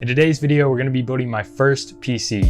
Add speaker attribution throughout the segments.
Speaker 1: In today's video, we're going to be building my first PC.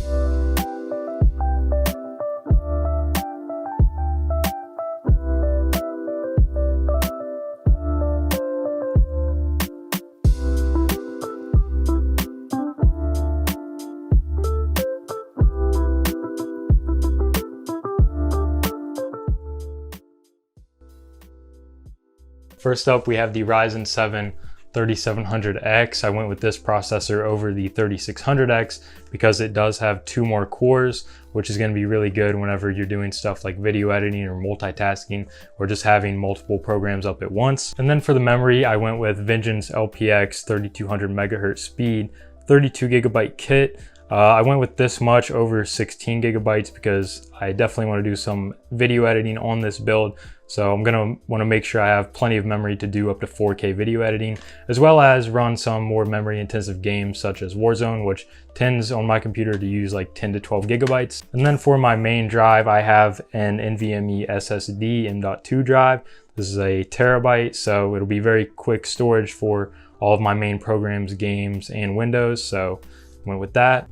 Speaker 1: First up, we have the Ryzen 7 3700X. I went with this processor over the 3600X because it does have 2 more cores, which is going to be really good whenever you're doing stuff like video editing or multitasking or just having multiple programs up at once. And then for the memory, I went with Vengeance LPX 3200 megahertz speed, 32 gigabyte kit. I went with this much over 16 gigabytes because I definitely want to do some video editing on this build. So I'm gonna want to make sure I have plenty of memory to do up to 4K video editing, as well as run some more memory intensive games such as Warzone, which tends on my computer to use like 10 to 12 gigabytes. And then for my main drive, I have an NVMe SSD M.2 drive. This is a terabyte, so it'll be very quick storage for all of my main programs, games, and Windows. So I went with that.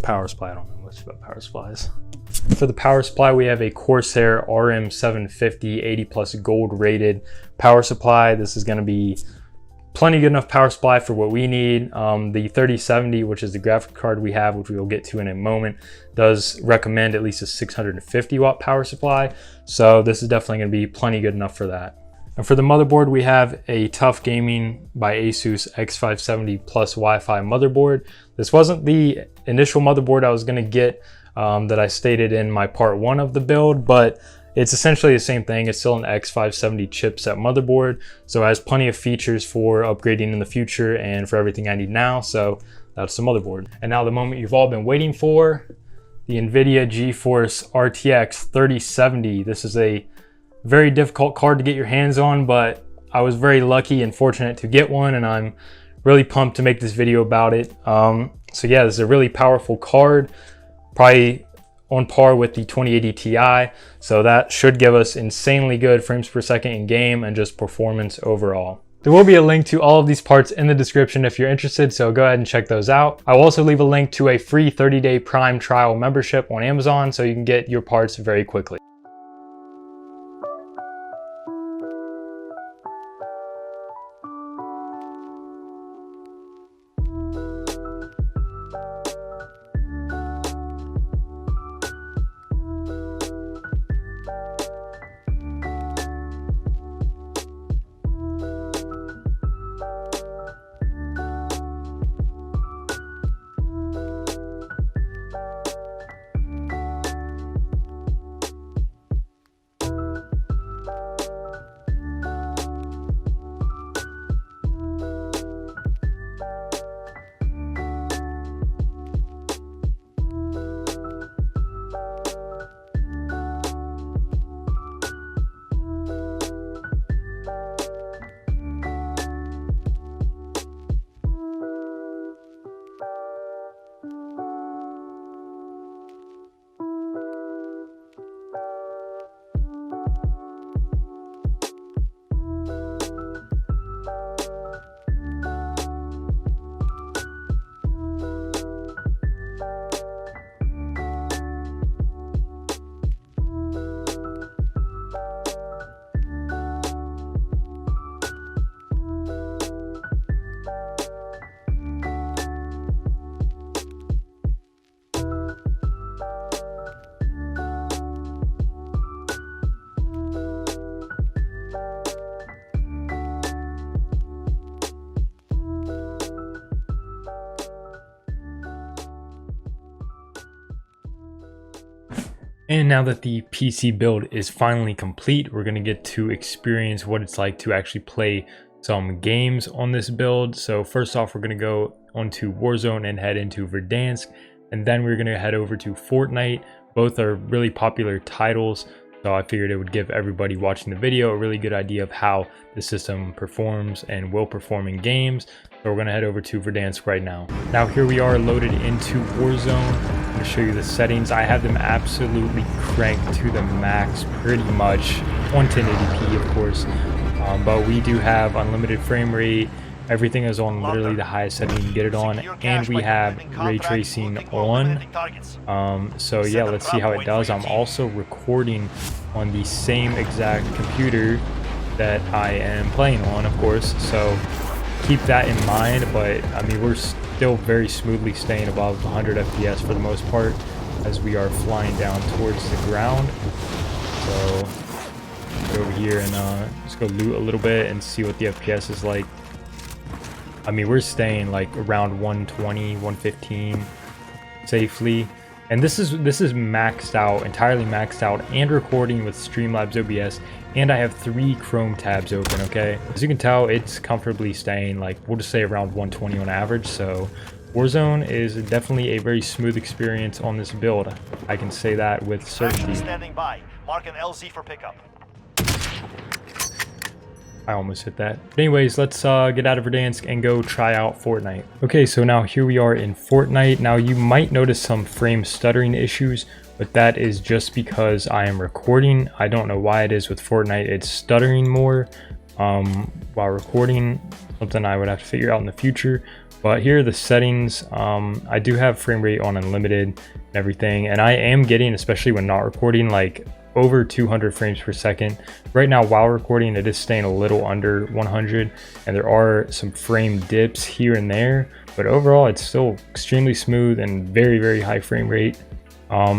Speaker 1: Power supply, I don't know much about power supplies. For the power supply, we have a Corsair RM750 80 plus gold rated power supply. This is going to be plenty good enough power supply for what we need. The 3070, which is the graphic card we have, which we will get to in a moment, does recommend at least a 650 watt power supply. So this is definitely going to be plenty good enough for that. And for the motherboard, we have a Tough Gaming by Asus X570 plus Wi-Fi motherboard. This wasn't the initial motherboard I was going to get that I stated in my part 1 of the build, but it's essentially the same thing. It's still an X570 chipset motherboard, so it has plenty of features for upgrading in the future and for everything I need now. So that's the motherboard. And now the moment you've all been waiting for, the NVIDIA GeForce RTX 3070. This is a very difficult card to get your hands on, but I was very lucky and fortunate to get one, and I'm really pumped to make this video about it. So yeah, this is a really powerful card, probably on par with the 2080 Ti. So that should give us insanely good frames per second in game and just performance overall. There will be a link to all of these parts in the description if you're interested, so go ahead and check those out. I will also leave a link to a free 30-day Prime trial membership on Amazon so you can get your parts very quickly. And now that the PC build is finally complete, we're going to get to experience what it's like to actually play some games on this build. So first off, we're going to go onto Warzone and head into Verdansk, and then we're going to head over to Fortnite. Both are really popular titles, so I figured it would give everybody watching the video a really good idea of how the system performs and will perform in games. So we're going to head over to Verdansk right now. Now here we are loaded into Warzone. I'm going to show you the settings. I have them absolutely cranked to the max pretty much, on 1080p of course, but we do have unlimited frame rate, Everything is on literally the highest setting you can get it on, and we have ray tracing on. So yeah, let's see how it does. I'm also recording on the same exact computer that I am playing on, of course, so keep that in mind. But I mean, we're still very smoothly staying above 100 FPS for the most part as we are flying down towards the ground. So go over here and just go loot a little bit and see what the FPS is like. I mean, we're staying like around 120, 115 safely. And this is maxed out, entirely maxed out, and recording with Streamlabs OBS, and I have 3 Chrome tabs open, okay? As you can tell, it's comfortably staying, like, we'll just say around 120 on average, so Warzone is definitely a very smooth experience on this build. I can say that with certainty.
Speaker 2: Standing by. Mark an LZ for pickup.
Speaker 1: I almost hit that. But anyways, let's get out of Verdansk and go try out Fortnite. Okay, so now here we are in Fortnite. Now you might notice some frame stuttering issues, but that is just because I am recording. I don't know why it is with Fortnite. It's stuttering more while recording, something I would have to figure out in the future. But here are the settings. I do have frame rate on unlimited and everything, and I am getting, especially when not recording, like over 200 frames per second. Right now while recording, it is staying a little under 100, and there are some frame dips here and there, but overall it's still extremely smooth and very, very high frame rate.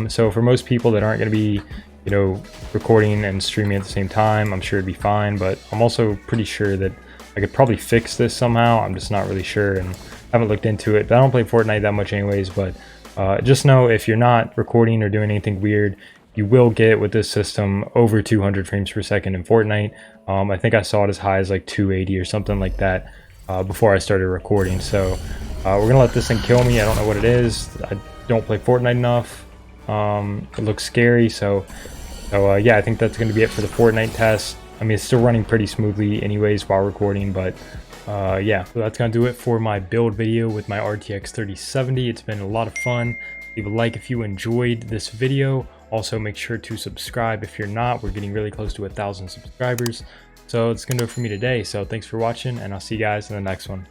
Speaker 1: So for most people that aren't going to be, you know, recording and streaming at the same time, I'm sure it'd be fine. But I'm also pretty sure that I could probably fix this somehow. I'm just not really sure and haven't looked into it. But I don't play Fortnite that much anyways. But just know, if you're not recording or doing anything weird, you will get with this system over 200 frames per second in Fortnite. I think I saw it as high as like 280 or something like that before I started recording. So we're gonna let this thing kill me. I don't know what it is. I don't play Fortnite enough. It looks scary. So yeah, I think that's gonna be it for the Fortnite test. I mean, it's still running pretty smoothly anyways while recording, but yeah, so that's gonna do it for my build video with my RTX 3070. It's been a lot of fun. Leave a like if you enjoyed this video. Also, make sure to subscribe if you're not. We're getting really close to 1,000 subscribers. So it's gonna do it for me today. So thanks for watching, and I'll see you guys in the next one.